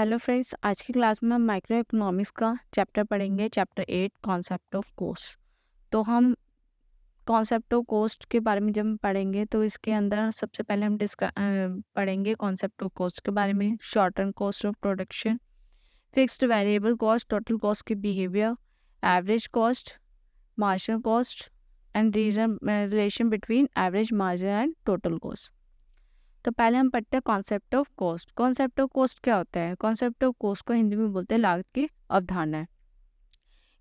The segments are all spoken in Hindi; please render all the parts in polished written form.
हेलो फ्रेंड्स, आज की क्लास में हम माइक्रो इकोनॉमिक्स का चैप्टर पढ़ेंगे, चैप्टर 8 कॉन्सेप्ट ऑफ कॉस्ट। तो हम कॉन्सेप्ट ऑफ कॉस्ट के बारे में जब हम पढ़ेंगे तो इसके अंदर सबसे पहले हम पढ़ेंगे कॉन्सेप्ट ऑफ कॉस्ट के बारे में, short term cost of production, fixed variable cost, total cost के behaviour, average cost, marginal cost and relation between average margin and total cost. तो पहले हम पढ़ते हैं concept of cost. Concept of cost क्या होता है? कॉन्सेप्ट ऑफ कॉस्ट को हिंदी में बोलते हैं लागत की अवधारणा है।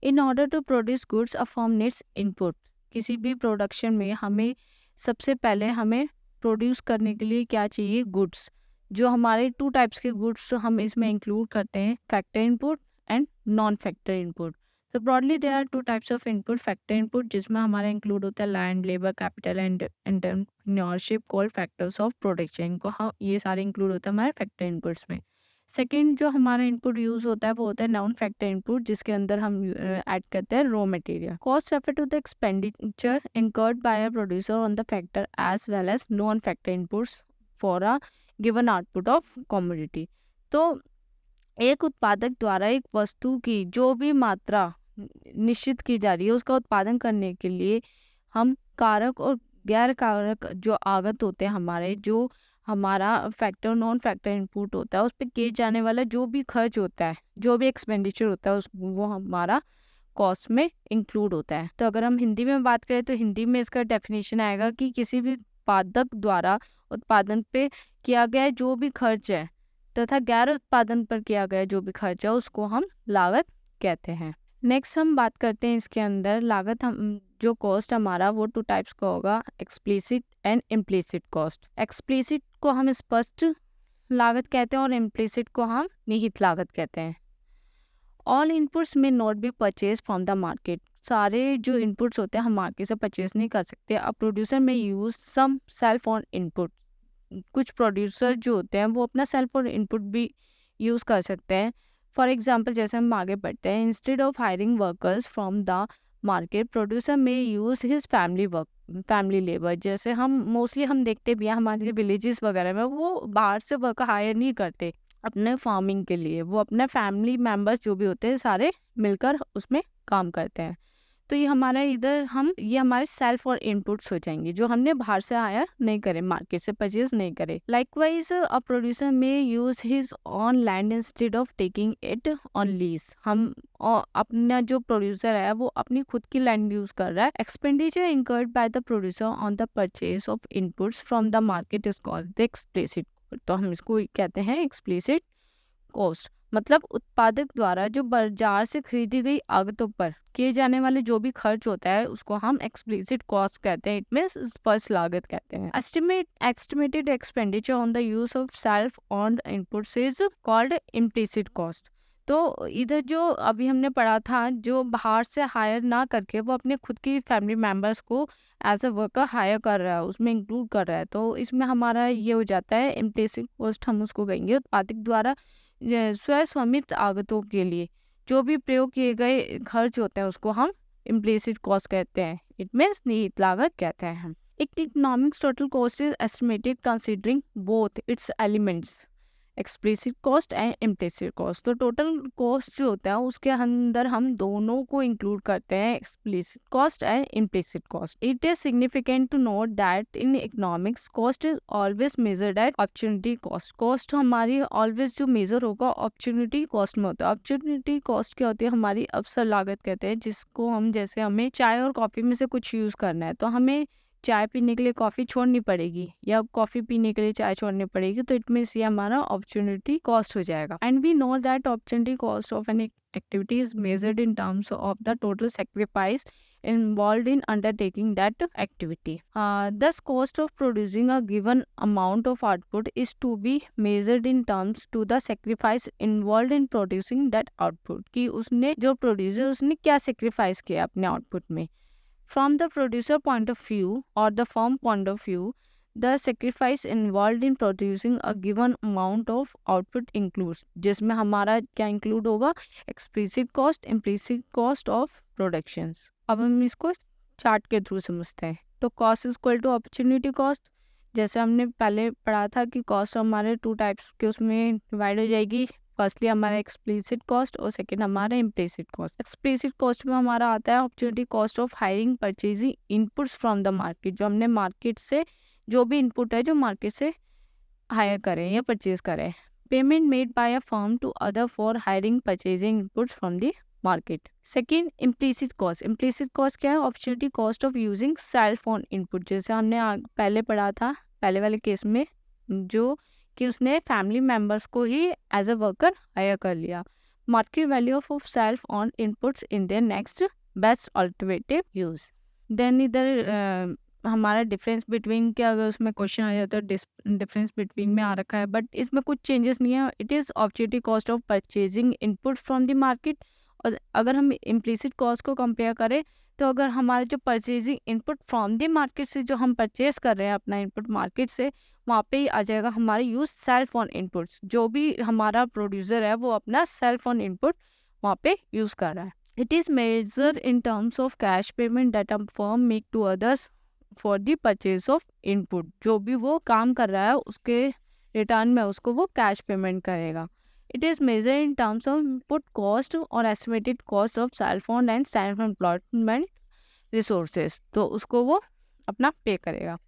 In order to produce goods a firm needs input. किसी भी प्रोडक्शन में हमें सबसे पहले हमें प्रोड्यूस करने के लिए क्या चाहिए? गुड्स। जो हमारे 2 टाइप्स के गुड्स हम इसमें इंक्लूड करते हैं, factor input and non factor input. तो broadly there are 2 types of input. Factor input जिसमें हमारा इंक्लूड होता है land, labour, capital and entrepreneurship called factors of production. को हम ये सारे इंक्लूड होता है हमारे फैक्टर इनपुट्स में। सेकेंड जो हमारा इनपुट यूज होता है वो होता है नॉन फैक्टर इनपुट, जिसके अंदर हम ऐड करते हैं raw material. Cost refer to the expenditure incurred by a producer on the factor as well as non factor inputs for a given output of commodity. तो एक उत्पादक द्वारा एक वस्तु की जो भी मात्रा निश्चित की जा रही है उसका उत्पादन करने के लिए हम कारक और गैर कारक जो आगत होते हैं हमारे, जो हमारा फैक्टर नॉन फैक्टर इनपुट होता है, उस पर किए जाने वाला जो भी खर्च होता है, जो भी एक्सपेंडिचर होता है, उस वो हमारा कॉस्ट में इंक्लूड होता है। तो अगर हम हिंदी में बात करें तो हिंदी में इसका डेफिनेशन आएगा कि किसी भी उत्पादक द्वारा उत्पादन पे किया गया जो भी खर्च है तथा गैर उत्पादन पर किया गया जो भी खर्च है उसको हम लागत कहते हैं। नेक्स्ट हम बात करते हैं इसके अंदर लागत। हम जो कॉस्ट हमारा वो 2 टाइप्स का होगा, explicit and implicit cost. Explicit को हम स्पष्ट लागत कहते हैं और इम्प्लिसिट को हम निहित लागत कहते हैं। ऑल इनपुट्स में not be purchase from the market. सारे जो इनपुट्स होते हैं हम मार्केट से परचेज नहीं कर सकते। अब producer may use some self own input. कुछ प्रोड्यूसर जो होते हैं वो अपना सेल्फ ऑन इनपुट भी यूज कर सकते हैं। फॉर एग्जाम्पल जैसे हम आगे बढ़ते हैं, instead of hiring workers from the market producer may use his family labour. जैसे हम मोस्टली हम देखते भी हैं हमारे विलेजेस वगैरह में वो बाहर से वर्कर हायर नहीं करते अपने फार्मिंग के लिए, वो अपने फैमिली मेंबर्स जो भी होते हैं सारे मिलकर उसमें काम करते हैं। तो ये हमारा इधर ये हमारे सेल्फ और इनपुट्स हो जाएंगे जो हमने बाहर से हायर नहीं करे, मार्केट से परचेज नहीं करे। Likewise a producer may use his on land instead of taking it on lease. हम अपना जो प्रोड्यूसर है वो अपनी खुद की लैंड यूज कर रहा है। Expenditure incurred by the producer on the purchase of inputs from the market is called the explicit. तो हम इसको कहते हैं एक्सप्लिसिट कॉस्ट। मतलब उत्पादक द्वारा जो बाजार से खरीदी गई आगतों पर किए जाने वाले जो भी खर्च होता है उसको हम एक्सप्लिसिट कॉस्ट कहते हैं। इट मींस स्पष्ट लागत कहते हैं। Estimated expenditure on the use of self own inputs is called implicit cost. तो इधर जो अभी हमने पढ़ा था, जो बाहर से हायर ना करके वो अपने खुद की फैमिली मेंबर्स को एज अ वर्कर हायर कर रहा है, उसमें इंक्लूड कर रहा है, तो इसमें हमारा ये हो जाता है इम्प्लिसिट कॉस्ट। हम उसको कहेंगे उत्पादक द्वारा स्वयं आगतों के लिए जो भी प्रयोग किए गए खर्च होते हैं उसको हम इम्प्लिसिट कॉस्ट कहते हैं। इट मीन्स निहित लागत कहते हैं हम। Economics total cost is estimated considering both it's elements explicit cost and implicit cost. तो टोटल कॉस्ट जो होता है उसके अंदर हम दोनों को इंक्लूड करते हैं, explicit cost and implicit cost. It is significant to note that in economics cost is always measured at opportunity cost. Cost हमारी ऑलवेज जो मेजर होगा अपॉर्चुनिटी कॉस्ट में होता है। अपॉर्चुनिटी कॉस्ट क्या होती है? हमारी अवसर लागत कहते हैं, जिसको हम जैसे हमें चाय और कॉफी में से कुछ यूज करना है तो हमें चाय पीने के लिए कॉफ़ी छोड़नी पड़ेगी या कॉफ़ी पीने के लिए चाय छोड़नी पड़ेगी, तो इट मीन्स ये हमारा अपॉर्चुनिटी कॉस्ट हो जाएगा। And we know that opportunity cost of an activity is measured in terms of the total sacrifice involved in undertaking that activity. Thus, cost of producing a given amount of output is to be measured in terms to the sacrifice involved in producing that output. कि उसने जो प्रोड्यूसर उसने क्या सेक्रीफाइस किया अपने आउटपुट में। From the producer point of view or the firm point of view, the sacrifice involved in producing a given amount of output includes, जिसमें हमारा क्या इंक्लूड होगा? explicit cost, implicit cost of productions। अब हम इसको चार्ट के थ्रू समझते हैं। तो cost is equal to opportunity cost. जैसे हमने पहले पढ़ा था कि कॉस्ट हमारे 2 टाइप्स के उसमें डिवाइड हो जाएगी, फर्स्टली हमारा एक्सप्लिसिट कॉस्ट और सेकंड हमारा इम्प्लिसिट कॉस्ट। एक्सप्लिसिट कॉस्ट में हमारा आता है opportunity cost of hiring purchasing inputs from the market, जो हमने मार्केट से जो भी इनपुट है जो मार्केट से हायर करें या परचेज करें। Payment made by a firm to other for hiring purchasing inputs from the market. Second implicit cost. Implicit cost क्या है? Opportunity cost of using self own input, जैसे हमने पहले पढ़ा था पहले वाले केस में, जो कि उसने फैमिली मेम्बर्स को ही एज अ वर्कर हायर कर लिया। Market value of self own inputs in their next best alternative use. Then इधर हमारा डिफरेंस बिटवीन के अगर उसमें क्वेश्चन आ जाता है डिफरेंस बिटवीन में आ रखा है, बट इसमें कुछ चेंजेस नहीं है। It is opportunity cost of purchasing input from the market. और अगर हम इम्प्लिसिट कॉस्ट को कंपेयर करें तो अगर हमारे जो purchasing input from the market से जो हम परचेज कर रहे हैं अपना इनपुट मार्केट से, वहाँ पे ही आ जाएगा हमारा यूज सेल फोन इनपुट्स। जो भी हमारा प्रोड्यूसर है वो अपना सेल फोन इनपुट वहाँ पे यूज़ कर रहा है। It is measure in terms of cash payment that a firm make to others for the purchase of input. जो भी वो काम कर रहा है उसके रिटर्न में उसको वो कैश पेमेंट करेगा। It is measure in terms of input cost और estimated cost of self owned and self employment resources, तो उसको वो अपना पे करेगा।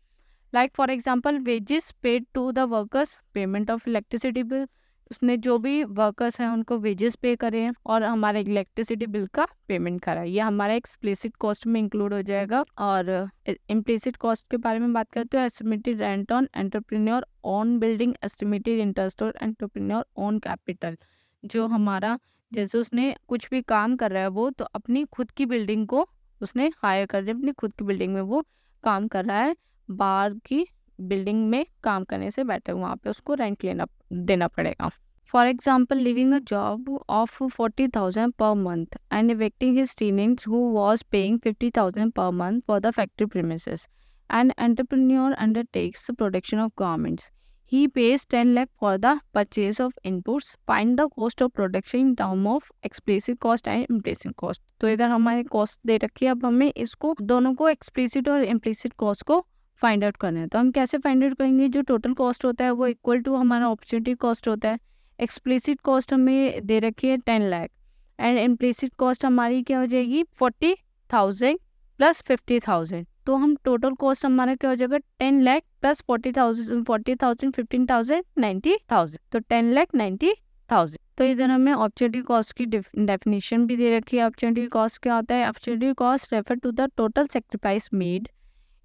Like for example wages paid to the workers, payment of electricity bill, उसने जो भी वर्कर्स हैं उनको वेजेस पे करे हैं और हमारे इलेक्ट्रिसिटी बिल का पेमेंट करा है, ये हमारा एक्सप्लिसिट कॉस्ट में इंक्लूड हो जाएगा। और इम्प्लिसिट कॉस्ट के बारे में बात करते हैं, estimated rent on entrepreneur on building, estimated interest on entrepreneur on capital. जो हमारा जैसे उसने कुछ भी काम कर रहा है वो तो अपनी खुद की बिल्डिंग को उसने हायर कर लिया, अपनी खुद की बिल्डिंग में वो काम कर रहा है, बाहर की बिल्डिंग में काम करने से बेटर वहाँ पे उसको रेंट देना पड़ेगा। For example living a job of 40,000 per month and evicting his tenant who was paying 50,000 per month for the factory premises. An entrepreneur undertakes the production of garments. He pays 10 lakh for the purchase of inputs. Find the cost of production in term of explicit cost and implicit cost. तो इधर हमारे कॉस्ट दे रखी है, अब हमें इसको दोनों को एक्सप्लिसिट और इम्प्लिसिट कॉस्ट को फाइंड आउट करना है। तो हम कैसे फाइंड आउट करेंगे? जो टोटल कॉस्ट होता है वो इक्वल टू हमारा अपॉर्चुनिटी कॉस्ट होता है। एक्सप्लिसिट कॉस्ट हमें दे रखी है 10 लाख एंड इम्प्लिसिट कॉस्ट हमारी क्या हो जाएगी 40,000 प्लस 50,000। तो हम टोटल कॉस्ट हमारा क्या हो जाएगा 10 लाख प्लस 40,000 15,000 90,000, तो 10 लाख 90,000। तो इधर हमें अपॉर्चुनिटी कॉस्ट की डेफिनेशन भी दे रखी है। अपॉर्चुनिटी कॉस्ट क्या होता है? Opportunity cost refer to the total sacrifice made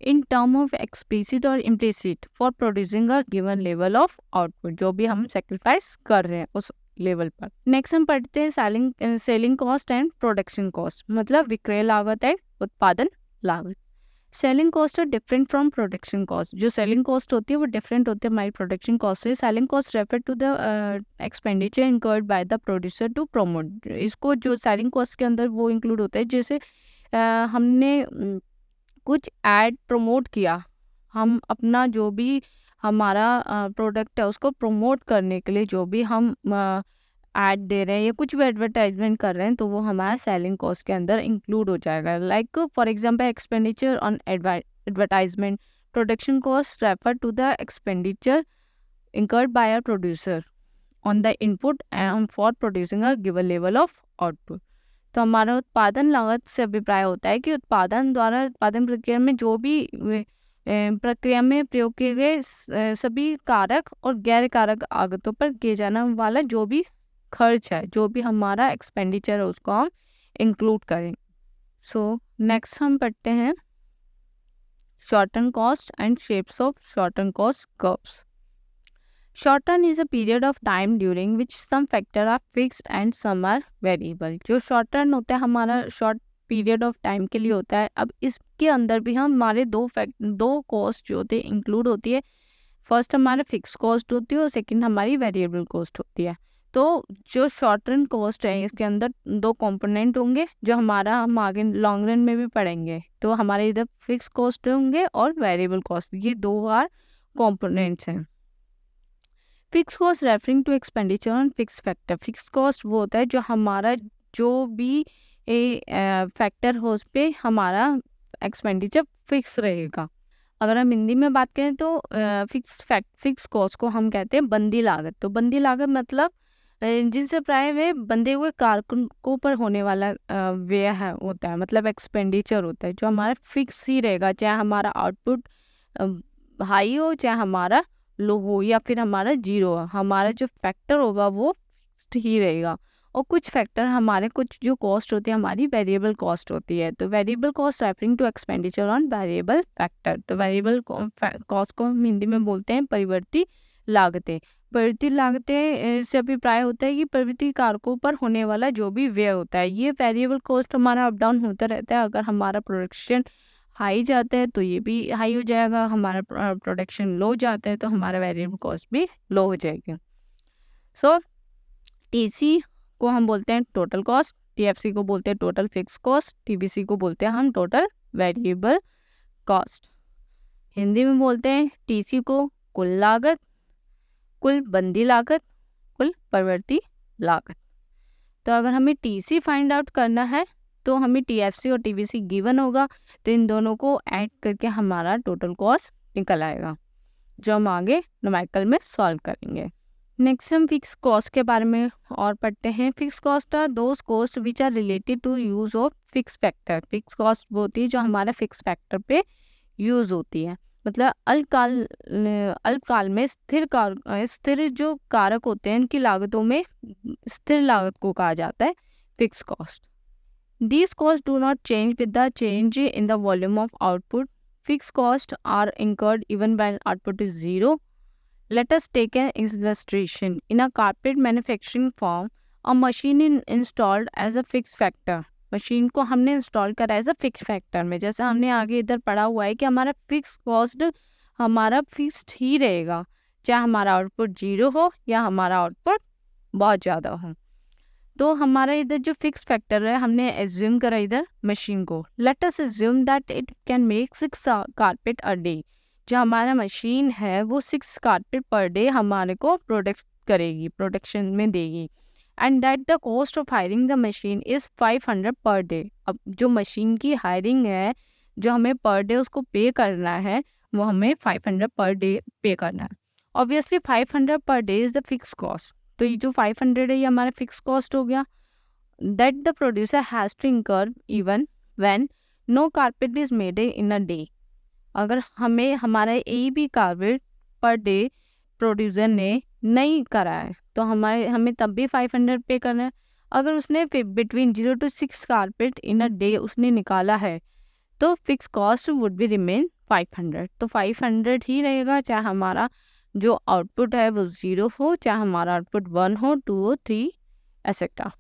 in term of explicit और implicit for producing a given level of output, जो भी हम सेक्रीफाइस कर रहे हैं उस लेवल पर। नेक्स्ट हम पढ़ते हैं selling cost and production cost, मतलब विक्रय लागत है उत्पादन लागत। Selling cost are different from production cost. जो सेलिंग कॉस्ट होती है वो डिफरेंट होती है हमारी प्रोडक्शन कॉस्ट से। Selling cost refer to the expenditure incurred by the producer to promote. इसको जो सेलिंग कॉस्ट के अंदर वो इंक्लूड होता है, जैसे हमने कुछ ऐड प्रमोट किया, हम अपना जो भी हमारा प्रोडक्ट है उसको प्रमोट करने के लिए जो भी हम ऐड दे रहे हैं या कुछ भी एडवर्टाइजमेंट कर रहे हैं तो वो हमारा सेलिंग कॉस्ट के अंदर इंक्लूड हो जाएगा। Like for example expenditure on advertisement. Production cost refer to the expenditure incurred by a producer on the input and for producing a given level of output. तो हमारा उत्पादन लागत से अभिप्राय होता है कि उत्पादन द्वारा उत्पादन प्रक्रिया में जो भी प्रक्रिया में प्रयोग किए गए सभी कारक और गैर कारक आगतों पर किए जाने वाला जो भी खर्च है, जो भी हमारा एक्सपेंडिचर है उसको हम इंक्लूड करें। सो नेक्स्ट हम पढ़ते हैं short term cost and shapes of short term cost curves. Short term is a period of time during which some factor are fixed and some are variable. जो short term होता है हमारा short period of time के लिए होता है। अब इसके अंदर भी हमारे दो कॉस्ट जो होते हैं इंक्लूड होती है। फर्स्ट हमारा फिक्स कॉस्ट होती है और सेकंड हमारी वेरिएबल कॉस्ट होती है। तो जो शॉर्ट टर्म कॉस्ट है इसके अंदर दो कंपोनेंट होंगे जो हमारा हम आगे लॉन्ग रन में भी पढ़ेंगे। तो हमारे इधर फिक्स कॉस्ट होंगे और वेरिएबल कॉस्ट, ये दो आर कॉम्पोनेंट्स हैं। Fix cost referring to expenditure on fix factor. Fix cost वो होता है जो हमारा जो भी फैक्टर हो उस पर हमारा एक्सपेंडिचर फिक्स रहेगा। अगर हम हिंदी में बात करें तो फिक्स कॉस्ट को हम कहते हैं बंदी लागत। तो बंदी लागत मतलब जिनसे प्राय वे बंधे हुए कारकों पर होने वाला व्यय है होता है, मतलब एक्सपेंडिचर होता है, जो हमारा फिक्स ही रहेगा, चाहे हमारा आउटपुट हाई हो चाहे हमारा लो हो या फिर हमारा जीरो हो, हमारा जो फैक्टर होगा वो फिक्स्ड ही रहेगा। और कुछ फैक्टर हमारे कुछ जो कॉस्ट होती है हमारी वेरिएबल कॉस्ट होती है। तो variable cost referring to expenditure on variable factor. तो वेरिएबल कॉस्ट को हम हिंदी में बोलते हैं परिवर्ती लागतें। परिवर्ती लागतें से अभिप्राय होता है कि परिवर्ती कारकों पर होने वाला जो भी व्यय होता है। ये वेरिएबल कॉस्ट हमारा अप डाउन होता रहता है। अगर हमारा प्रोडक्शन हाई जाता है तो ये भी हाई हो जाएगा, हमारा प्रोडक्शन लो जाता है तो हमारा वेरिएबल कॉस्ट भी लो हो जाएगी। सो टीसी को हम बोलते हैं टोटल कॉस्ट, टीएफसी को बोलते हैं टोटल फिक्स कॉस्ट, टीबीसी को बोलते हैं हम टोटल वेरिएबल कॉस्ट। हिंदी में बोलते हैं टीसी को कुल लागत, कुल बंदी लागत, कुल परिवर्ती लागत। तो अगर हमें टीसी फाइंड आउट करना है तो हमें टीएफसी और टीबीसी गिवन होगा, तो इन दोनों को ऐड करके हमारा टोटल कॉस्ट निकल आएगा, जो हम आगे न्यूमेरिकल में सॉल्व करेंगे। नेक्स्ट हम फिक्स कॉस्ट के बारे में और पढ़ते हैं। Fix cost are those cost which are related to use of fix factor. Fix cost वो होती है जो हमारा फिक्स फैक्टर पे यूज होती है, मतलब अल्पकाल में स्थिर जो कारक होते हैं उनकी लागतों में स्थिर लागत को कहा जाता है fix cost. These costs do not change with the change in the volume of output. Fixed costs are incurred even when output is zero. Let us take an illustration. In a carpet manufacturing firm, a machine is installed as a fixed factor. Machine को हमने इंस्टॉल करा एज अ फिक्स फैक्टर में। जैसे हमने आगे इधर पढ़ा हुआ है कि हमारा फिक्स कॉस्ट हमारा फिक्स्ड ही रहेगा, चाहे हमारा आउटपुट जीरो हो या हमारा आउटपुट बहुत ज़्यादा हो। तो हमारा इधर जो फिक्स फैक्टर है हमने एज्यूम करा इधर मशीन को। Let us assume that it can make 6 carpet a day. जो हमारा मशीन है वो 6 कारपेट पर डे हमारे को प्रोडक्ट करेगी, प्रोडक्शन में देगी। And that the cost of hiring the machine is 500 per day. अब जो मशीन की हायरिंग है, जो हमें पर डे उसको पे करना है, वो हमें 500 पर डे पे करना है। Obviously 500 per day is the fix cost. तो ये जो 500 है ये हमारा फिक्स कॉस्ट हो गया। That the producer has to incur even when no carpet is made in a day. अगर हमें हमारा एक भी कारपेट पर डे प्रोड्यूसर ने नहीं करा है तो हमें तब भी 500 पे करना है। अगर उसने between 0 to 6 carpet in a day उसने निकाला है तो fix cost would be remain 500। तो 500 ही रहेगा, चाहे हमारा जो आउटपुट है वो 0 हो, चाहे हमारा आउटपुट 1 हो, 2 हो, 3 एसेट्रा।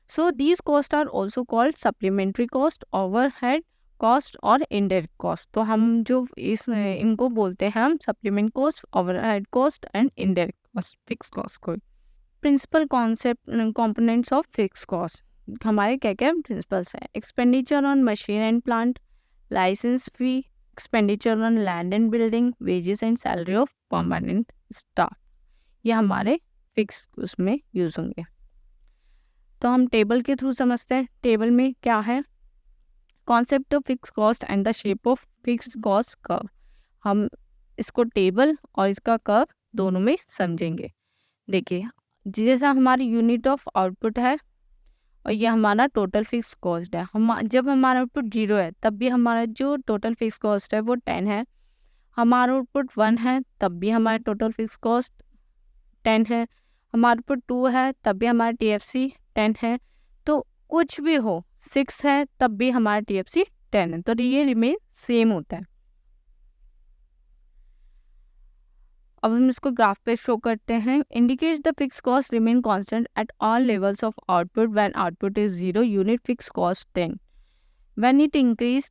So these cost are also called supplementary cost, overhead cost और इनडायरेक्ट कॉस्ट। तो हम जो इनको बोलते हैं हम supplement cost, overhead cost and indirect cost fix cost को। Principal concept components of fix cost हमारे क्या क्या प्रिंसिपल्स हैं। Expenditure on machine and plant, licence fee, expenditure on land and building, wages and salary of permanent staff, ये हमारे फिक्स उसमें यूज होंगे। तो हम टेबल के थ्रू समझते हैं। टेबल में क्या है, concept of fix cost and the shape of fixed cost curve. हम इसको टेबल और इसका कर्व दोनों में समझेंगे। देखिए, जैसा हमारी यूनिट ऑफ आउटपुट है और ये हमारा टोटल फिक्स कॉस्ट है। जब हमारा आउटपुट 0 है तब भी हमारा जो टोटल फिक्स कॉस्ट है वो 10 है। हमारा आउटपुट 1 है तब भी हमारा टोटल फिक्स कॉस्ट 10 है। हमारा आउटपुट 2 है तब भी हमारा टीएफसी 10 है। तो कुछ भी हो, 6 है तब भी हमारा टीएफसी 10 है। तो ये रिमेन सेम होता है। अब हम इसको ग्राफ पे शो करते हैं। Indicates the fix cost remain constant at all levels of output when output is 0 unit fix cost 10। When it increase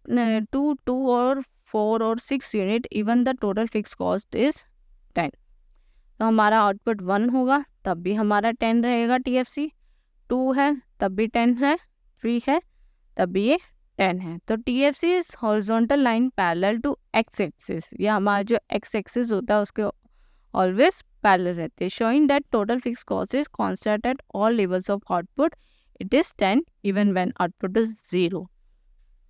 to 2 और 4 और 6 unit even the total fix cost is 10। तो हमारा आउटपुट 1 होगा तब भी हमारा 10 रहेगा टीएफसी, 2 है तब भी 10 है, 3 है तब भी ये 10 है। तो TFC is horizontal line parallel to X axis. ये हमारा जो एक्स एक्सिस होता है उसके ऑलवेज पैरेलल रहते हैं। Showing that total fix cost is constant at all levels of output, it is 10 even when output is 0।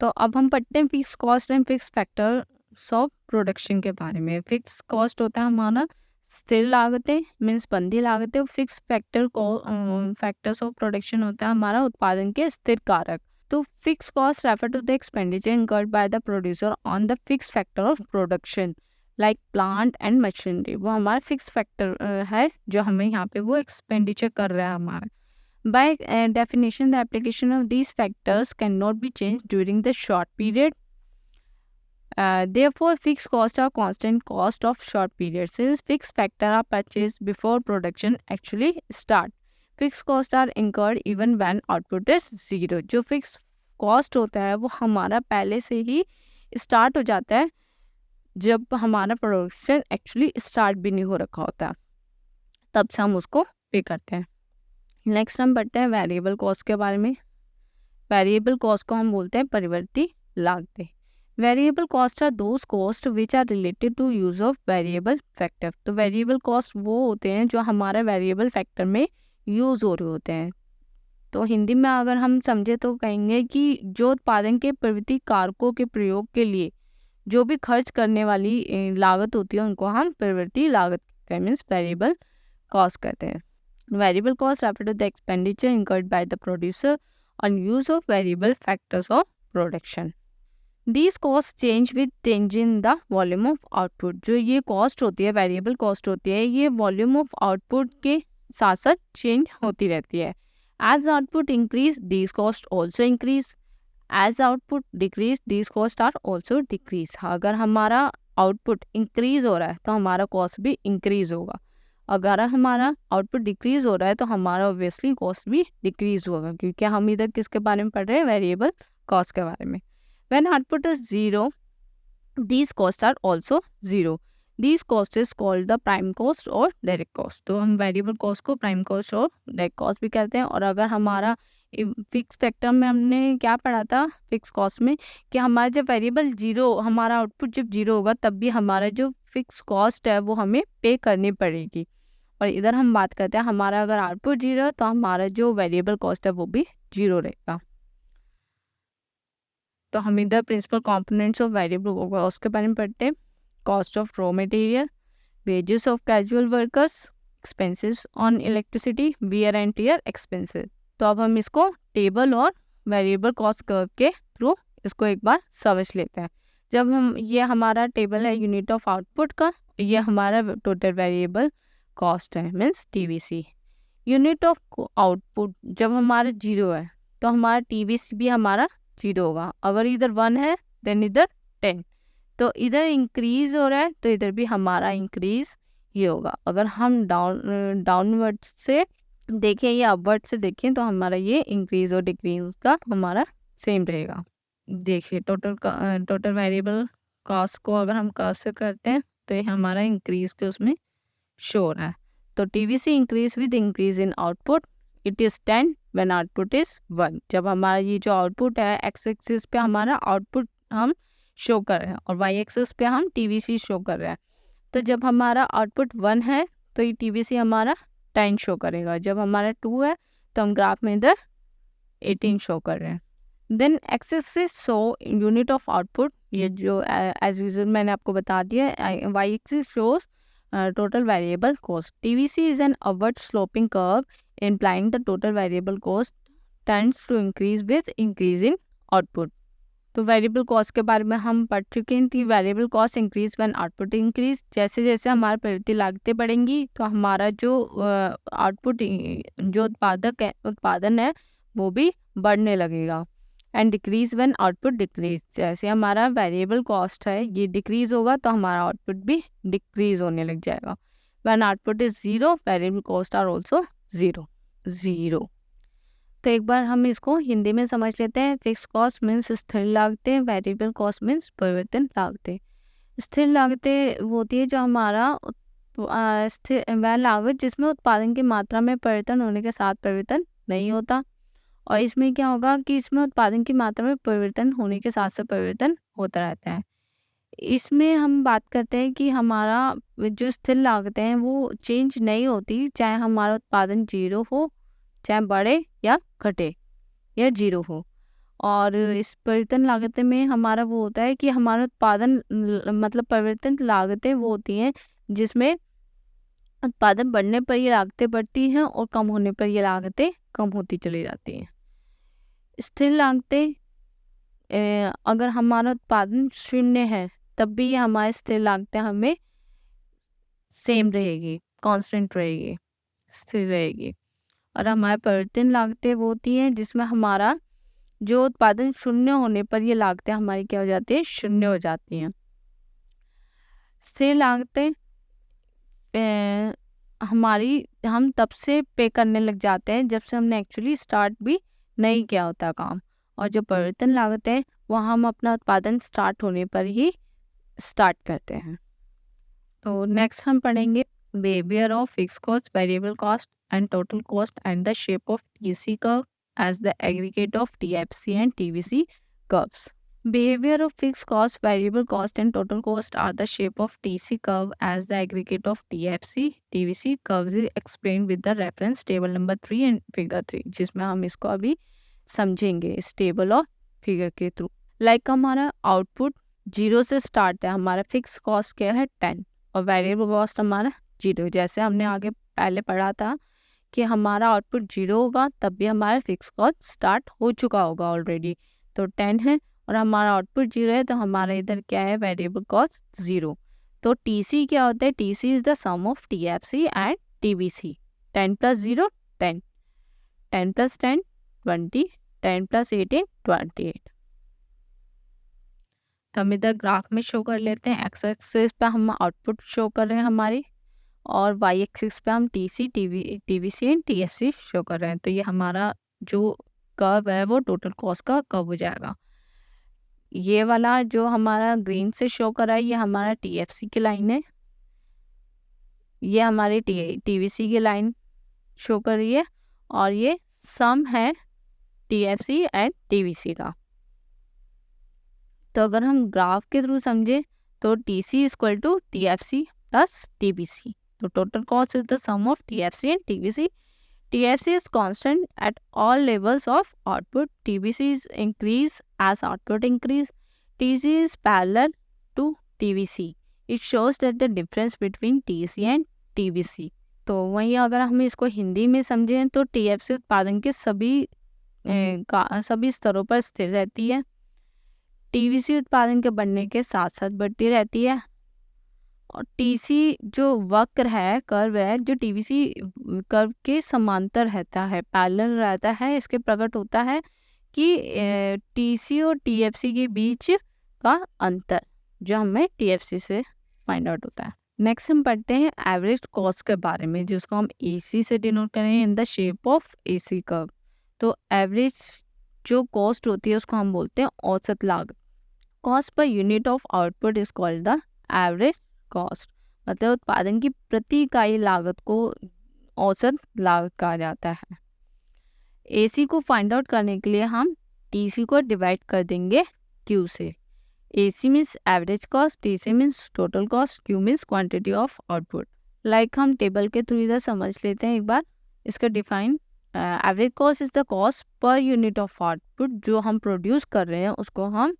तो अब हम पढ़ते हैं fix cost and fix factors of production के बारे में। फिक्स कॉस्ट होता है हमारा स्थिर लागतें मीन्स बंधी लागतें, फिक्स फैक्टर को फैक्टर्स ऑफ प्रोडक्शन होता है हमारा उत्पादन के स्थिर कारक। तो fix cost refer to the expenditure incurred by the producer on the fix factor of production like plant and machinery. वो हमारा फिक्स फैक्टर है जो हमें यहाँ पे वो एक्सपेंडिचर कर रहा है हमारा। By definition, the application of these factors cannot be changed during the short period. Therefore, fixed costs are constant cost of short periods. Since fixed factors are purchased before production actually start, fixed costs are incurred even when output is zero. जो fixed cost होता है वो हमारा पहले से ही start हो जाता है जब हमारा प्रोडक्शन एक्चुअली स्टार्ट भी नहीं हो रखा होता, तब से हम उसको पे करते हैं। नेक्स्ट हम पढ़ते हैं वेरिएबल कॉस्ट के बारे में। वेरिएबल कॉस्ट को हम बोलते हैं परिवर्ती लागतें। Variable cost are those cost which are related to use of variable factor. तो वेरिएबल कॉस्ट वो होते हैं जो हमारे वेरिएबल फैक्टर में यूज हो रहे होते हैं। तो हिंदी में अगर हम समझे तो कहेंगे कि जो उत्पादन के प्रवृत्ति कारकों के प्रयोग के लिए जो भी खर्च करने वाली लागत होती है उनको हम प्रवृत्ति लागत कहते हैं, मीन्स वेरिएबल कॉस्ट कहते हैं। Variable costs refer to the expenditure incurred by the producer on use of variable factors of production. These costs change with change in the volume of output. जो ये cost होती है, variable cost होती है, ये volume of output के साथ साथ change होती रहती है। As output increase, these costs also increase. As output decrease, these costs are also decrease. अगर हमारा output increase हो रहा है तो हमारा cost भी increase होगा। अगर हमारा आउटपुट डिक्रीज हो रहा है तो हमारा ऑब्वियसली कॉस्ट भी डिक्रीज होगा, क्योंकि हम इधर किसके बारे में पढ़ रहे हैं, वेरिएबल कॉस्ट के बारे में। When output is zero, these cost are also zero. These cost is called the prime cost और डायरेक्ट कॉस्ट। तो हम वेरिएबल कॉस्ट को प्राइम कॉस्ट और डायरेक्ट कॉस्ट भी कहते हैं। और अगर हमारा फिक्स फैक्टर में हमने क्या पढ़ा था फिक्स कॉस्ट में, कि हमारा जब वेरिएबल जीरो, हमारा आउटपुट जब जीरो होगा तब भी हमारा जो फिक्स कॉस्ट है वो हमें पे करनी पड़ेगी। और इधर हम बात करते हैं हमारा अगर आउटपुट जीरो है तो हमारा जो वेरिएबल कॉस्ट है वो भी जीरो रहेगा। तो हम इधर principal components of variable cost के बारे में पढ़ते हैं। Cost of raw material, wages of casual workers, expenses on electricity, wear and tear expenses. तो अब हम इसको टेबल और वेरिएबल कॉस्ट कर्व के थ्रू इसको एक बार समझ लेते हैं। जब हम ये हमारा टेबल है यूनिट ऑफ आउटपुट का, ये हमारा टोटल वेरिएबल कॉस्ट है, means TVC. Unit of output जब हमारा जीरो है तो हमारा टीवीसी भी हमारा जीरो होगा। अगर इधर 1 है देन इधर 10। तो इधर इंक्रीज हो रहा है तो इधर भी हमारा इंक्रीज ही होगा। अगर हम डाउनवर्ड से देखें या अपवर्ड से देखें तो हमारा ये इंक्रीज और डिक्रीज का हमारा सेम रहेगा। देखिए टोटल वेरिएबल कॉस्ट को अगर हम कॉस्ट से करते हैं तो ये हमारा इंक्रीज के उसमें शो हो रहा है। तो TVC increase with increase in output, it is 10 when output is 1। जब हमारा ये जो आउटपुट है एक्स एक्सिस पे हमारा आउटपुट हम शो कर रहे हैं और वाई एक्सिस पे हम टीवीसी शो कर रहे हैं। तो जब हमारा आउटपुट 1 है तो ये टीवीसी हमारा 10 शो करेगा। जब हमारा 2 है तो हम ग्राफ में इधर 18 शो कर रहे हैं। Then X axis show unit of output, ये जो एज यूजुअल मैंने आपको बता दिया। Y axis shows total variable cost. TVC is an upward sloping curve implying the total variable cost tends to increase with increase in output. तो वेरिएबल कॉस्ट के बारे में हम पढ़ चुके हैं कि variable cost increase when output increase. जैसे जैसे हमारी प्रवृत्ति लागतें बढ़ेंगी तो हमारा जो आउटपुट जो उत्पादन है वो भी बढ़ने लगेगा। And decrease when output decrease, जैसे हमारा वेरिएबल कॉस्ट है ये डिक्रीज होगा तो हमारा आउटपुट भी डिक्रीज होने लग जाएगा। When output is zero, variable cost are also zero. तो एक बार हम इसको हिंदी में समझ लेते हैं। फिक्स कॉस्ट मीन्स स्थिर लागतें, वेरिएबल कॉस्ट मीन्स परिवर्तन लागतें। स्थिर लागतें वो होती है जो हमारा स्थिर वह लागत जिसमें उत्पादन की मात्रा में परिवर्तन होने के साथ परिवर्तन नहीं होता। और इसमें क्या होगा कि इसमें उत्पादन की मात्रा में परिवर्तन होने के साथ साथ परिवर्तन होता रहता है। इसमें हम बात करते हैं कि हमारा जो स्थिर लागतें हैं वो चेंज नहीं होती, चाहे हमारा उत्पादन जीरो हो, चाहे बढ़े या घटे या जीरो हो। और इस परिवर्तन लागतें में हमारा वो होता है कि हमारा उत्पादन मतलब परिवर्तन लागतें वो होती हैं जिसमें उत्पादन बढ़ने पर ये लागतें बढ़ती हैं और कम होने पर ये लागतें कम होती चली जाती हैं। स्थिर लागतें, अगर हमारा उत्पादन शून्य है तब भी ये हमारी स्थिर लागतें हमें सेम रहेगी, कांस्टेंट रहेगी, स्थिर रहेगी। और हमारे परिवर्तन लागतें वो होती हैं जिसमें हमारा जो उत्पादन शून्य होने पर ये लागतें हमारी क्या हो जाती है, शून्य हो जाती हैं। स्थिर लागतें हमारी हम तब से पे करने लग जाते हैं जब से हमने एक्चुअली स्टार्ट भी नहीं किया होता काम। और जो परिवर्तन लागत है वो हम अपना उत्पादन स्टार्ट होने पर ही स्टार्ट करते हैं। तो नेक्स्ट हम पढ़ेंगे behaviour of fix cost, variable cost and total cost and the shape of TC curve as the aggregate of TFC and TVC curves. Behavior of fixed cost, variable cost and total cost are the shape of TC curve as the aggregate of TFC, TVC curves is explained with the reference table number 3 and figure 3, जिसमें हम इसको अभी समझेंगे इस टेबल और फिगर के थ्रू। लाइक हमारा आउटपुट 0 से स्टार्ट है, हमारा फिक्स कॉस्ट क्या है 10 और वेरिएबल कॉस्ट हमारा 0। जैसे हमने आगे पहले पढ़ा था कि हमारा आउटपुट 0 होगा तब भी हमारा फिक्स कॉस्ट स्टार्ट हो चुका होगा ऑलरेडी, तो 10 है और हमारा आउटपुट 0 है तो हमारा इधर क्या है, वेरिएबल कॉस्ट 0। तो टीसी क्या होता है, TC is the sum of TFC and TVC. 10 plus 0 10, 10 plus 10 20, 10 plus 18 28। तो हम इधर ग्राफ में शो कर लेते हैं। एक्स एक्सिस पे हम आउटपुट शो कर रहे हैं हमारी और वाई एक्सिस पे हम TC, TVC and TFC show कर रहे हैं। तो ये हमारा जो कर्व है वो टोटल कॉस्ट का कर्व हो जाएगा। ये वाला जो हमारा ग्रीन से शो करा है ये हमारा टीएफसी की लाइन है, ये हमारी टीवीसी की लाइन शो कर रही है और ये सम है टीएफसी एंड टीवीसी का। तो अगर हम ग्राफ के थ्रू समझे तो TC is equal to TFC plus TVC. तो total cost is the sum of TFC and TVC. TFC is constant at all levels of output. TVC is increase as output increase. TC is parallel to TVC. It shows that the difference between TC and TVC. तो वहीं अगर हम इसको हिंदी में समझें तो TFC उत्पादन के सभी स्तरों पर स्थिर रहती है। TVC उत्पादन के बढ़ने के साथ साथ बढ़ती रहती है और टीसी जो वक्र है, कर्व है, जो टीवीसी कर्व के समांतर रहता है, पैरेलल रहता है। इसके प्रकट होता है कि टीसी और टीएफसी के बीच का अंतर जो हमें टीएफसी से फाइंड आउट होता है। नेक्स्ट हम पढ़ते हैं एवरेज कॉस्ट के बारे में, जिसको हम एसी से डिनोट करें in the shape of AC curve. तो एवरेज जो कॉस्ट होती है उसको हम बोलते हैं औसत लागत। Cost per unit of output is called the average cost, मतलब उत्पादन की प्रति इकाई लागत को औसत लागत कहा जाता है। एसी को फाइंड आउट करने के लिए हम टीसी को डिवाइड कर देंगे क्यू से। AC means average cost, TC means total cost, Q means quantity of output. Like हम टेबल के थ्रू इधर समझ लेते हैं एक बार इसका define. Average cost is the cost per unit of output, जो हम प्रोड्यूस कर रहे हैं उसको हम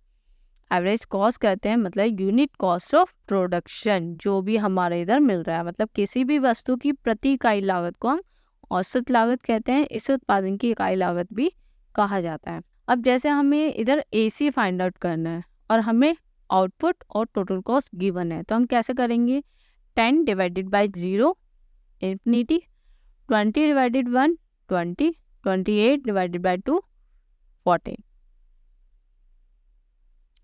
एवरेज कॉस्ट कहते हैं, मतलब यूनिट कॉस्ट ऑफ प्रोडक्शन जो भी हमारे इधर मिल रहा है। मतलब किसी भी वस्तु की प्रति इकाई लागत को हम औसत लागत कहते हैं, इसे उत्पादन की इकाई लागत भी कहा जाता है। अब जैसे हमें इधर एसी फाइंड आउट करना है और हमें आउटपुट और टोटल कॉस्ट गिवन है, तो हम कैसे करेंगे, 10 divided by 0 infinity, 20 divided 1 20, 28 divided by 2 14।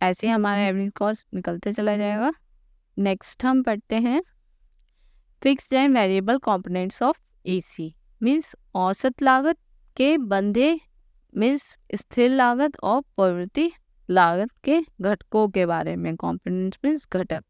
ऐसे हमारा एवरेज कॉस्ट निकलते चला जाएगा। नेक्स्ट हम पढ़ते हैं fixed and variable components of AC. Means औसत लागत के बंधे मीन्स स्थिर लागत और प्रवृत्ति लागत के घटकों के बारे में। कंपोनेंट्स मीन्स घटक।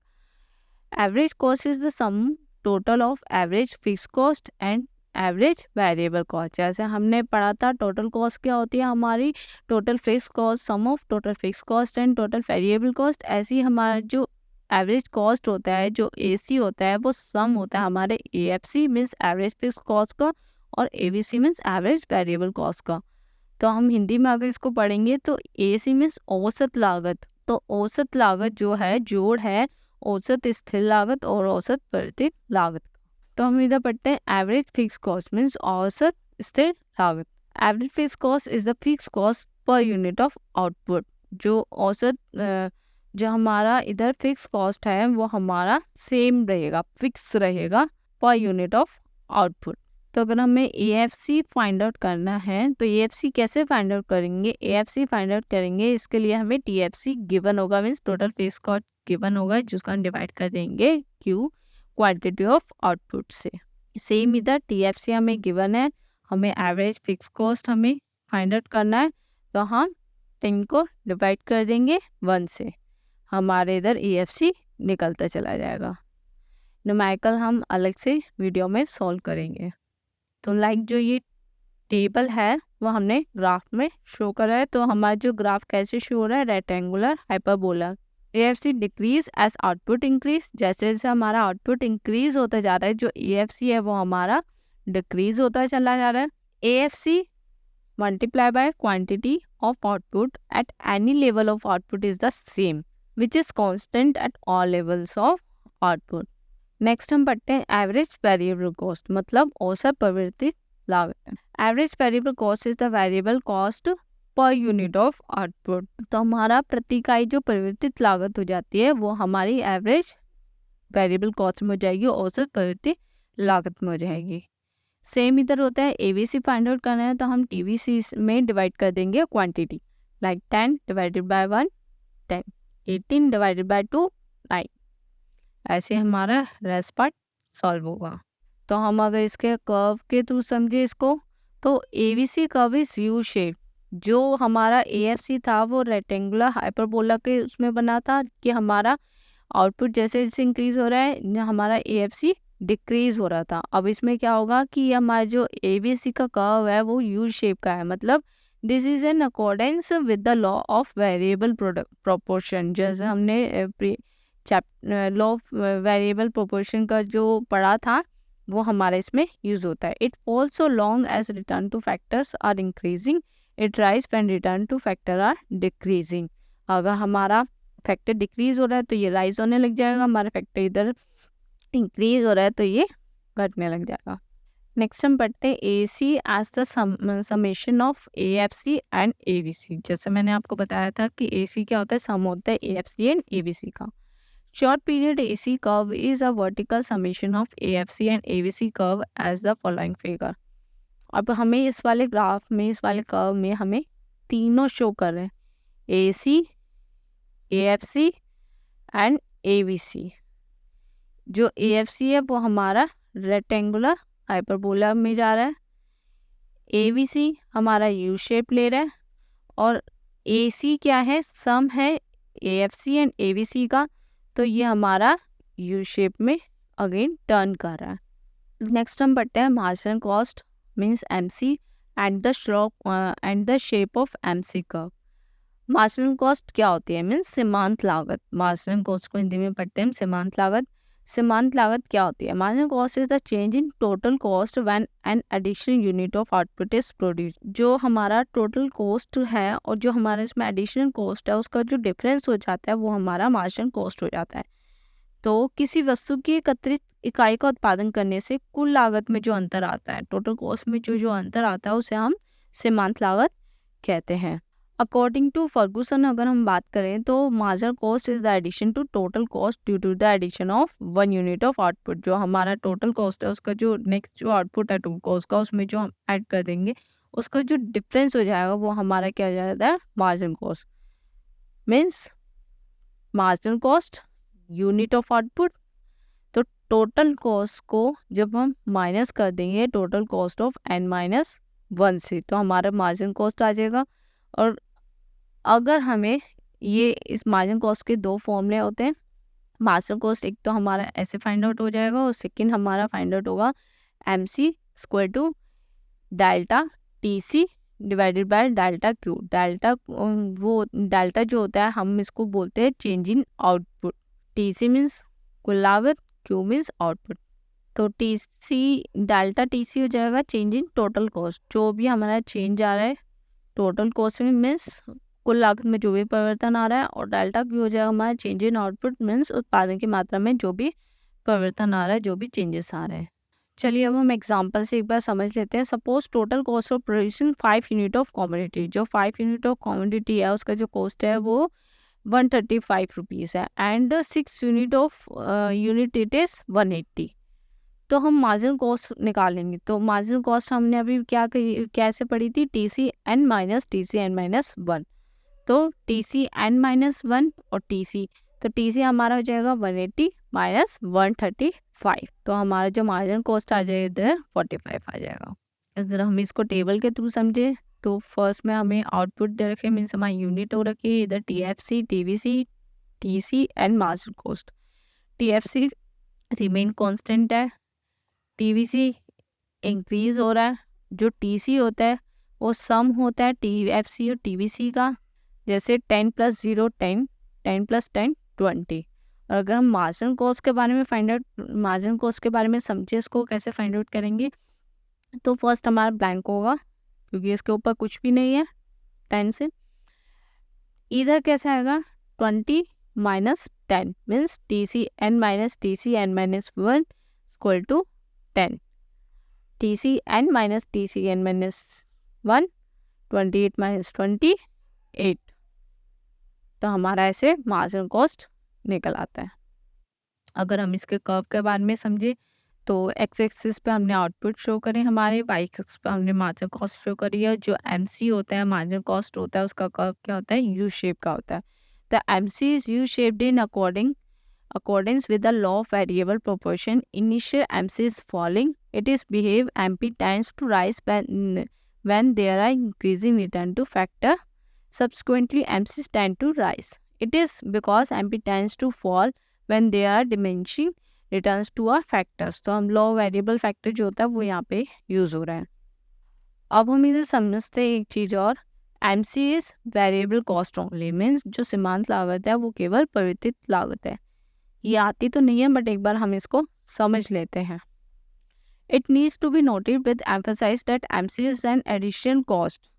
Average cost is the sum total of average fix cost and average variable cost. जैसे हमने पढ़ा था टोटल कॉस्ट क्या होती है हमारी, total fix cost, sum of total fix cost and total variable cost. ऐसे ही हमारा जो एवरेज कॉस्ट होता है, जो एसी होता है, वो सम होता है हमारे AFC means average fix cost का और AVC means average variable cost का। तो हम हिंदी में अगर इसको पढ़ेंगे तो एसी मीन्स औसत लागत। तो औसत लागत जो है जोड़ है औसत स्थिर लागत और औसत प्रत्येक लागत। तो हम इधर पढ़ते हैं एवरेज फिक्स कॉस्ट मीन्स औसत स्थिर लागत। Average fix cost is the fix cost per unit of output. जो औसत जो हमारा इधर फिक्स कॉस्ट है वो हमारा सेम रहेगा, फिक्स रहेगा पर यूनिट ऑफ आउटपुट। तो अगर हमें AFC फाइंड आउट करना है तो AFC कैसे फाइंड आउट करेंगे? AFC फाइंड आउट करेंगे, इसके लिए हमें TFC गिवन होगा means total fix cost given होगा, जिसको हम डिवाइड कर देंगे Q क्वांटिटी ऑफ आउटपुट से। सेम इधर TFC हमें गिवन है, हमें एवरेज फिक्स कॉस्ट हमें फाइंड आउट करना है, तो हम 10 को डिवाइड कर देंगे 1 से, हमारे इधर AFC निकलता चला जाएगा। न्यूमेरिकल हम अलग से वीडियो में सॉल्व करेंगे। तो लाइक जो ये टेबल है वो हमने ग्राफ में शो करा है। तो हमारा जो ग्राफ कैसे शो हो रहा है, rectangular hyperbola. AFC decrease as output increase, जैसे जैसे हमारा आउटपुट इंक्रीज होता जा रहा है, जो AFC है वो हमारा डिक्रीज होता चला जा रहा है। AFC multiply by quantity of output at any level of output is the same which is constant at all levels of output. Next हम पढ़ते हैं एवरेज वेरिएबल कॉस्ट, मतलब औसत परिवर्तित लागत। Average variable cost is the variable cost per unit of output. तो हमारा प्रति इकाई जो परिवर्तित लागत हो जाती है वो हमारी एवरेज वेरिएबल कॉस्ट में हो जाएगी, औसत परिवर्तित लागत में हो जाएगी। सेम इधर होता है ABC फाइंड आउट करना है तो हम TVC में डिवाइड कर देंगे quantity, like 10 divided by 1 10, 18 divided by 2 9, ऐसे हमारा रेस्ट पार्ट सॉल्व होगा। तो हम अगर इसके कर्व के थ्रू समझे इसको, तो ABC curve is U shape. जो हमारा AFC था वो रेक्टेंगुलर हाइपरबोला के उसमें बना था कि हमारा आउटपुट जैसे जैसे इंक्रीज हो रहा है हमारा AFC डिक्रीज हो रहा था। अब इसमें क्या होगा कि हमारा जो ABC का कर्व है वो यू शेप का है, मतलब this is in accordance with the law of variable proportion. जैसे हमने लॉ ऑफ वेरिएबल प्रोपोर्शन का जो पढ़ा था वो हमारा इसमें यूज होता है। It falls so long as return to factors are increasing, it rise when return to factor are decreasing. अगर हमारा फैक्टर डिक्रीज हो रहा है तो ये राइज होने लग जाएगा, हमारा फैक्टर इधर इंक्रीज हो रहा है तो ये घटने लग जाएगा। नेक्स्ट हम पढ़ते हैं AC as the summation of AFC and ABC। जैसे मैंने आपको बताया था कि AC क्या होता है, सम होता है AFC एंड ABC का। Short period AC curve is a vertical summation of AFC and ABC curve as the following figure। अब हमें इस वाले ग्राफ में, इस वाले कर्व में हमें तीनों शो कर रहे हैं, AC, AFC एंड ABC। जो AFC है वो हमारा रेक्टेंगुलर हाइपरबोला में जा रहा है, ABC हमारा यू शेप ले रहा है, और AC क्या है, सम है AFC एंड ABC का, तो ये हमारा यू शेप में अगेन टर्न कर रहा है। नेक्स्ट हम पढ़ते हैं marginal cost means MC and the shape of MC curve. Marginal cost क्या होती है, मीन्स सीमांत लागत। मार्जिनल कॉस्ट को हिंदी में पढ़ते हैं सीमांत लागत। सीमांत लागत क्या होती है? Marginal cost is the change in total cost when an additional unit of output is produce. जो हमारा टोटल कॉस्ट है और जो हमारा इसमें एडिशनल कॉस्ट है उसका जो डिफरेंस हो जाता है वो हमारा मार्जिनल कॉस्ट हो जाता है। तो किसी वस्तु की एकत्रित इकाई का उत्पादन करने से कुल लागत में जो अंतर आता है, टोटल कॉस्ट में जो अंतर आता है उसे हम सीमांत लागत कहते हैं। अकॉर्डिंग टू फर्गूसन अगर हम बात करें तो marginal cost is the addition to total cost due to the addition of 1 unit of output. जो हमारा टोटल कॉस्ट है उसका जो नेक्स्ट जो आउटपुट है टू कॉस्ट का, उसमें जो हम ऐड कर देंगे उसका जो डिफरेंस हो जाएगा वो हमारा क्या हो जाता है, marginal cost. Means marginal cost unit of output, तो टोटल कॉस्ट को जब हम माइनस कर देंगे टोटल कॉस्ट ऑफ n-1 से, तो हमारा मार्जिनल कॉस्ट आ जाएगा। और अगर हमें ये इस मार्जिनल कॉस्ट के दो फॉर्मूले होते हैं, मार्जिनल कॉस्ट एक तो हमारा ऐसे फाइंड आउट हो जाएगा और सेकंड हमारा फाइंड आउट होगा MC square to delta TC divided by delta Q। Delta वो डेल्टा जो होता है हम इसको बोलते हैं change in output. TC means कुल लागत, Q मीन्स आउटपुट। तो डेल्टा TC हो जाएगा चेंज इन टोटल कॉस्ट। जो भी हमारा चेंज आ रहा है टोटल कॉस्ट में मीन्स कुल लागत में जो भी परिवर्तन आ रहा है, और डेल्टा Q हो जाएगा हमारा चेंज इन आउटपुट मीन्स उत्पादन की मात्रा में जो भी परिवर्तन आ रहा है, जो भी चेंजेस आ रहे हैं। चलिए अब हम एग्जांपल से एक बार समझ लेते हैं। Suppose total cost of producing 5 unit of commodity, जो 5 यूनिट ऑफ कमोडिटी है उसका जो कॉस्ट है वो 135 रुपीज़ है, and 6 unit of unit it is 180। तो हम मार्जिनल कॉस्ट निकालेंगे। तो मार्जिनल कॉस्ट हमने अभी कैसे पढ़ी थी, T C N minus T C N minus 1। तो टी सी एन माइनस 1 और टी सी, तो टी सी हमारा हो जाएगा 180 माइनस 135। तो हमारा जो मार्जिनल कॉस्ट आ जाएगा इधर 45 आ जाएगा। अगर हम इसको टेबल के थ्रू समझे तो फर्स्ट में हमें आउटपुट दे रखे, मीन्स हमारी यूनिट हो रखी है इधर T F C, T V C, T C and marginal cost. T F C remain constant है, टी वी सी इंक्रीज हो रहा है, जो टी सी होता है वो सम होता है टी एफ सी और टी वी सी का, जैसे 10 + 0 10, 10 + 10 20। और अगर हम मार्जिनल कॉस्ट के बारे में मार्जिनल कॉस्ट के बारे में समझे, इसको कैसे फाइंड आउट करेंगे, तो फर्स्ट हमारा ब्लैंक होगा क्योंकि इसके ऊपर कुछ भी नहीं है 10 से। इधर कैसे आएगा 20 minus 10, means T C N minus T C N minus 1 equal to 10। T C N minus T C N minus 1, 28 minus 28। तो हमारा ऐसे मार्जिनल कॉस्ट निकल आता है। अगर हम इसके कर्व के बारे में समझे तो एक्स एक्सिस पे हमने आउटपुट शो करें हमारे, वाई एक्सिस पे हमने मार्जिनल कॉस्ट शो करी है। जो एमसी होता है मार्जिनल कॉस्ट होता है उसका कर्व क्या होता है, यू शेप का होता है। The MC is U shaped in accordance with the law of variable proportion. Initial MC is falling. It is behave MP tends to rise when there are increasing return to factor. Subsequently, MCs tend to rise. It is because MP tends to fall when there are diminishing returns to our factors. तो हम law variable factor जो होता है वो यहाँ पे यूज हो रहा है। अब हम इधर समझते हैं एक चीज और, MC is variable cost only, means जो सीमांत लागत है वो केवल परिवर्तित लागत है। ये आती तो नहीं है बट एक बार हम इसको समझ लेते हैं। It needs to be noted with emphasise that MC is an additional cost.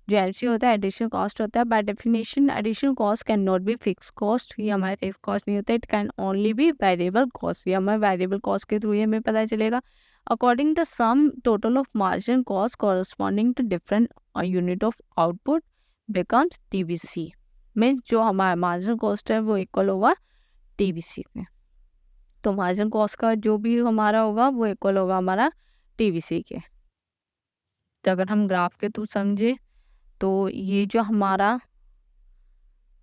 जो एमसी होता है एडिशनल कॉस्ट होता है। By definition additional cost can not be fix cost, ये हमारे फिक्स कॉस्ट नहीं होता, it can only be variable cost. ये हमारे वेरिएबल कॉस्ट के थ्रू ही हमें पता चलेगा। According the sum total of marginal cost corresponding to different unit of output becomes TVC, means जो हमारा मार्जिनल कॉस्ट है वो इक्वल होगा टीवीसी में। तो मार्जिनल कॉस्ट का जो भी हमारा होगा वो इक्वल होगा हमारा टीवीसी के। तो अगर हम ग्राफ के थ्रू समझे तो ये जो हमारा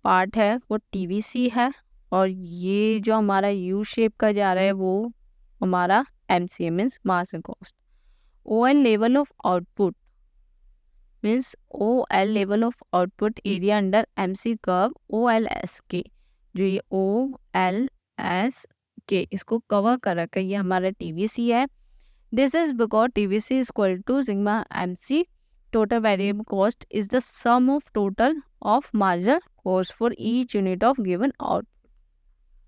पार्ट है वो टीवीसी है, और ये जो हमारा यू शेप का जा रहा है वो हमारा MCA means marginal cost. O L level of output means O L level of output area under MC curve O L S के, जो ये ओ एल एस के इसको कवर कर रखा है, ये हमारा टीवीसी है। This is because TVC is equal to sigma MC. Total variable cost is the sum of total of marginal cost for each unit of given output.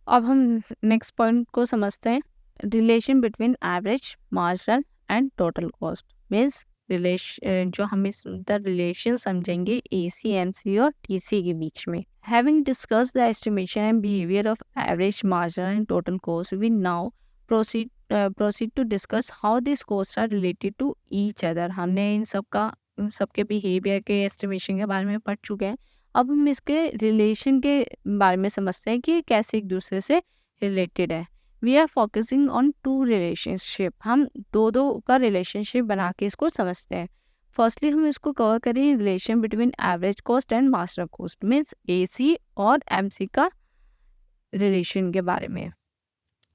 अब हम नेक्स्ट पॉइंट को समझते हैं, relation between average marginal and total cost means relation, जो हम इस रिलेशन समझेंगे एसी और टीसी के बीच में। Having discussed the estimation and behavior of average marginal and total cost, we now proceed to discuss how these costs are related to each other. हमने इन सबके बिहेवियर के एस्टिमेशन के बारे में पढ़ चुके हैं। अब हम इसके रिलेशन के बारे में समझते हैं कि कैसे एक दूसरे से रिलेटेड है। We are focusing on two relationship, हम दो का रिलेशनशिप बना के इसको समझते हैं। फर्स्टली हम इसको कवर करें relation between average cost and marginal cost means AC और एमसी का रिलेशन के बारे में।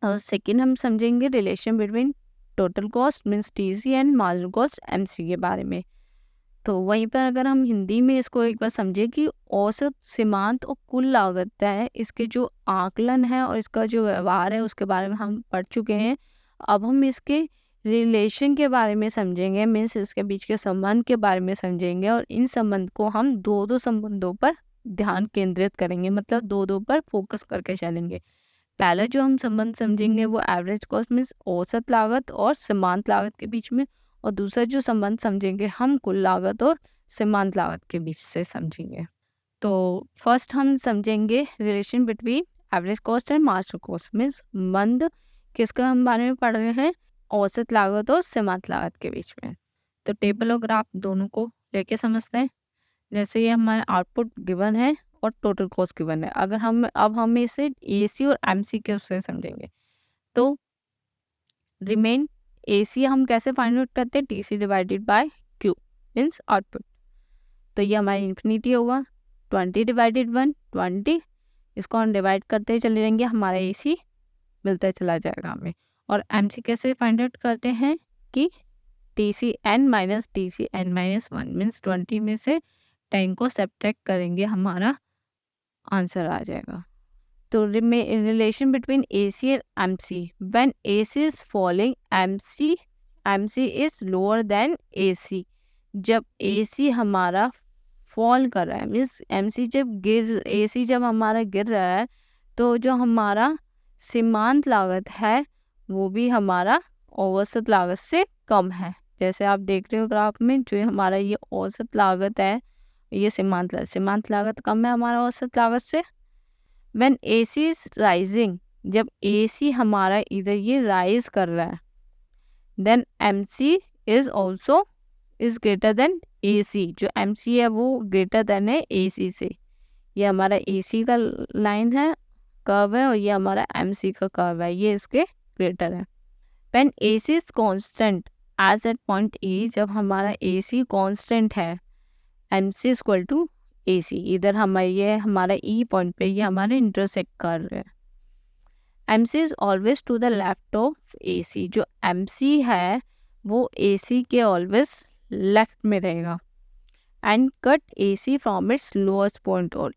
और सेकंड हम समझेंगे relation between total cost means TC and marginal cost MC के बारे में। तो वहीं पर अगर हम हिंदी में इसको एक बार समझें कि औसत सीमांत और कुल लागत है, इसके जो आकलन है और इसका जो व्यवहार है उसके बारे में हम पढ़ चुके हैं। अब हम इसके रिलेशन के बारे में समझेंगे, मीन्स इसके बीच के संबंध के बारे में समझेंगे, और इन संबंध को हम दो संबंधों पर ध्यान केंद्रित करेंगे, मतलब दो पर फोकस करके चलेंगे। पहला जो हम संबंध समझेंगे वो एवरेज कॉस्ट मीन्स औसत लागत और सीमांत लागत के बीच में, और दूसरा जो संबंध समझेंगे हम कुल लागत और सीमांत लागत के बीच से समझेंगे। तो फर्स्ट हम समझेंगे relation between average cost and marginal cost means संबंध किसका हम बारे में पढ़ रहे हैं, औसत लागत और सीमांत लागत के बीच में। तो टेबल और ग्राफ दोनों को लेके समझते हैं। जैसे ये हमारा आउटपुट गिवन है और टोटल कॉस्ट गिवन है। अगर हम इसे एसी और एमसी के उससे समझेंगे तो रिमेन एसी हम कैसे फाइंड आउट करते हैं, TC divided by Q means output. तो ये हमारी इन्फिनिटी होगा 20 डिवाइडेड 1 20, इसको हम डिवाइड करते चले जाएंगे, हमारा एसी मिलता चला जाएगा हमें। और एमसी कैसे फाइंड आउट करते हैं कि TC N minus TC N minus 1 means 20 में से 10 को सब्ट्रैक्ट करेंगे, हमारा आंसर आ जाएगा। तो relation between AC and MC, when AC is falling MC is lower than AC। जब AC हमारा फॉल कर रहा है मीन्स AC जब हमारा गिर रहा है तो जो हमारा सीमांत लागत है वो भी हमारा औसत लागत से कम है। जैसे आप देख रहे हो ग्राफ में, जो हमारा ये औसत लागत है, ये सीमांत लागत कम है हमारा औसत लागत से। When AC is rising, जब AC हमारा इधर ये राइज कर रहा है, then MC is also is greater than AC। जो MC है वो greater than है AC से। ये हमारा AC का लाइन है, कर्व है, और ये हमारा MC का कर्व है, ये इसके ग्रेटर है। When AC is constant as at point E, जब हमारा AC constant है, MC is equal to AC, इधर हमारा E पॉइंट पे ये हमारे इंटरसेक्ट कर रहे हैं। MC is always to the left of AC, जो MC है वो AC के ऑलवेज लेफ्ट में रहेगा। And cut AC from its lowest point, और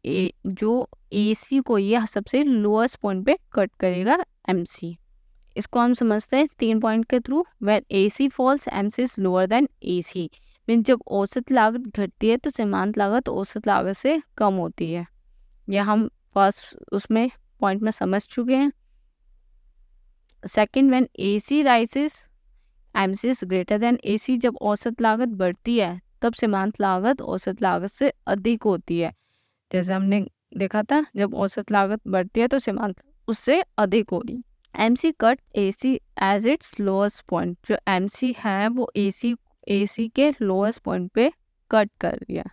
जो AC को ये सबसे लोएस्ट पॉइंट पे कट करेगा MC। इसको हम समझते हैं 3 पॉइंट के through. When AC falls MC is lower than AC, means जब औसत लागत घटती है तो सीमांत लागत औसत लागत से कम होती है। यह हम फर्स्ट उसमें पॉइंट में समझ चुके हैं। Second, when AC rises MC is greater than AC, जब औसत लागत बढ़ती है तब सीमांत लागत औसत लागत से अधिक होती है। जैसे हमने देखा था, जब औसत लागत बढ़ती है तो सीमांत उससे अधिक हो रही। MC cut AC as its lowest point, जो MC है वो AC के लोएस्ट पॉइंट पे कट कर दिया।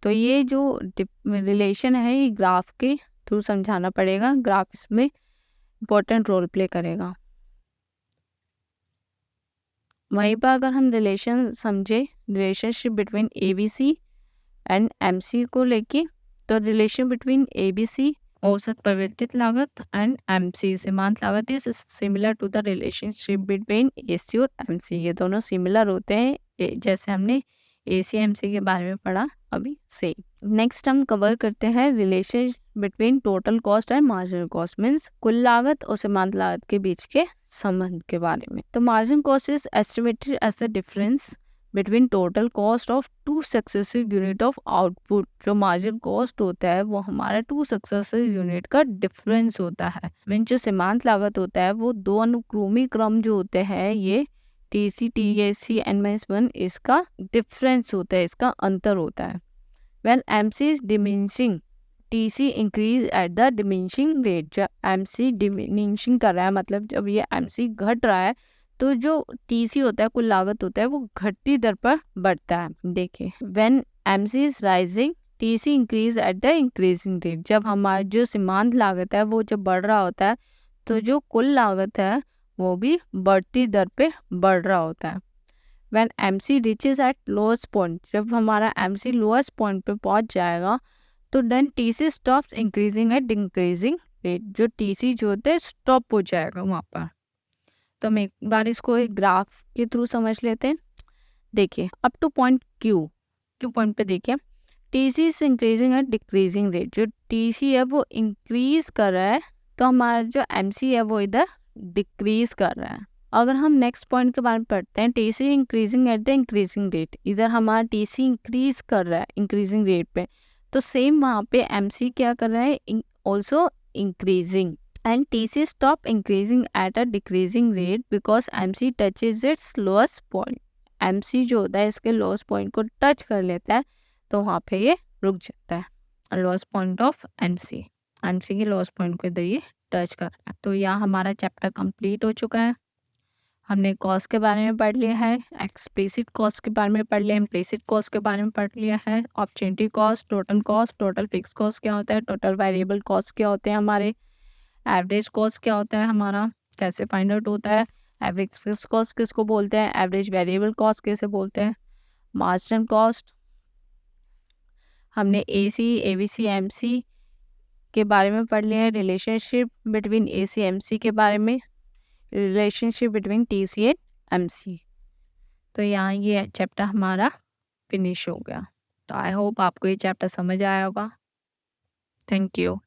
तो ये जो रिलेशन है ये ग्राफ के थ्रू समझाना पड़ेगा, ग्राफ इसमें इम्पोर्टेंट रोल प्ले करेगा। वहीं पर अगर हम रिलेशन समझे, relationship between ABC and MC को लेके, तो रिलेशन बिटवीन ABC औसत परिवर्तित लागत एंड MC सीमांत लागत is similar to the relationship between AC और MC। ये दोनों सिमिलर होते हैं, जैसे हमने AC MC के बारे में पढ़ा अभी से। नेक्स्ट हम कवर करते हैं relation between total cost and marginal cost, means कुल लागत और सीमांत लागत के बीच के संबंध के बारे में। तो marginal cost is estimated as the difference between total cost of 2 successive unit of output. जो मार्जिनल कॉस्ट होता है वो हमारा 2 सक्सेसिव यूनिट का डिफरेंस होता है। मीन जो सीमांत लागत होता है वो 2 अनुक्रमी क्रम जो होते हैं, ये TC TAC N-1 इसका डिफरेंस होता है, इसका अंतर होता है। When MC is diminishing, TC increase at the diminishing rate। जब MC diminishing कर रहा है, मतलब जब ये MC घट रहा है तो जो TC होता है, कुल लागत होता है, वो घटती दर पर बढ़ता है। देखिए, when MC is rising, TC increase at the increasing rate। जब हमारा जो सीमांत लागत है वो जब बढ़ रहा होता है तो जो कुल लागत है वो भी बढ़ती दर पे बढ़ रहा होता है। When MC reaches at lowest point, जब हमारा MC lowest point पे पहुंच जाएगा तो then TC stops increasing at decreasing rate। जो TC जो होता है स्टॉप हो जाएगा वहाँ पर। तो हम एक बार इसको एक ग्राफ के थ्रू समझ लेते हैं। देखिए, up two point Q point पे देखिए, TC is increasing at decreasing rate. जो TC है वो इंक्रीज कर रहा है तो हमारा जो MC है वो इधर डिक्रीज कर रहा है। अगर हम नेक्स्ट पॉइंट के बारे में पढ़ते हैं, TC increasing at the increasing rate, इधर हमारा TC इंक्रीज कर रहा है इंक्रीजिंग रेट पे, तो सेम वहाँ पे MC क्या कर रहा है, also increasing. And TC stop increasing at a decreasing rate because MC touches it's lowest point. MC जो होता है इसके लोएस्ट पॉइंट को टच कर लेता है तो वहाँ पे ये रुक जाता है। लोएस्ट पॉइंट ऑफ MC के लोएस्ट पॉइंट को इधर ये टच कर रहा है। तो यहाँ हमारा चैप्टर कंप्लीट हो चुका है। हमने कॉस्ट के बारे में पढ़ लिया है, एक्सप्लिसिट कॉस्ट के बारे में पढ़ लिया, इम्प्लिसिट कॉस्ट के बारे में पढ़ लिया है, opportunity cost, total fix cost क्या होता है, टोटल वेरिएबल कॉस्ट क्या होते हैं हमारे, एवरेज कॉस्ट क्या होता है हमारा, कैसे फाइंड आउट होता है, एवरेज फिक्स कॉस्ट किसको बोलते हैं, एवरेज वेरिएबल कॉस्ट कैसे बोलते हैं, मार्जिनल कॉस्ट। हमने AC, ABC, MC के बारे में पढ़ लिया है, रिलेशनशिप बिटवीन AC, MC के बारे में, relationship between TC and MC। तो यहाँ ये चैप्टर हमारा फिनिश हो गया। तो आई होप आपको ये चैप्टर समझ आया होगा। Thank you.